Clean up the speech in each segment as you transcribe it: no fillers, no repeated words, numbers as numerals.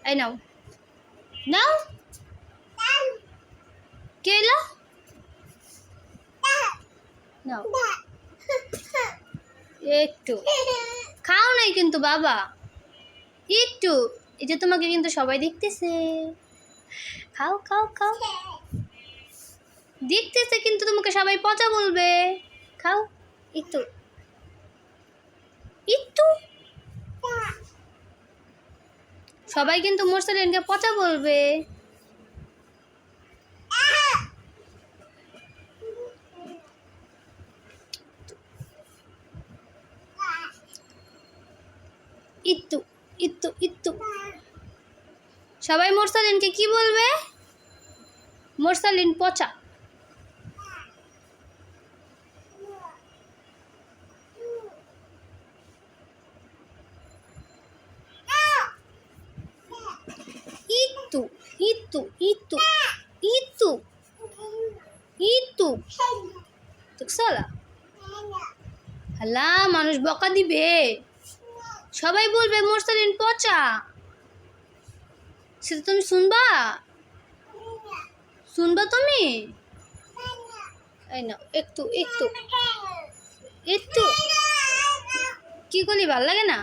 এই নাও নাও, কে এলো? নাও একটু খাও নাই কিন্তু বাবা, একটু, এই যে তোমাকে কিন্তু সবাই দেখতেছে, খাও খাও খাও, দেখতেছে কিন্তু তোমাকে সবাই পচা বলবে, খাও একটু একটু, সবাই কিন্তু মোরসালিনকে পচা বলবে। ইত্তু ইত্তু ইত্তু, সবাই মোরসালিনকে কি বলবে? মোরসালিন পচা। ইত্তু ইত্তু ইত্তু ইত্তু ইত্তু, দেখছলা হাল্লা, মানুষ বকা দিবে, সবাই বলবে মোরসালিন পচা, সেটা তুমি শুনবা? শুনবা তুমি? এই নাও একটু একটু একটু, কি করলি, ভাল লাগে না?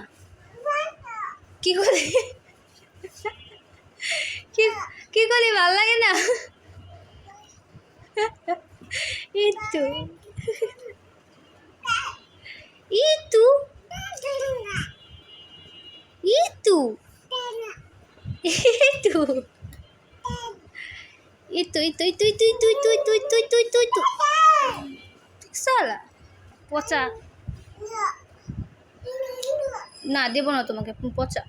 কি করলি, কি করলি, ভাল লাগে না? একটু একটু একটু একটু itu salah পচা না, দেবো না তোমাকে পচা।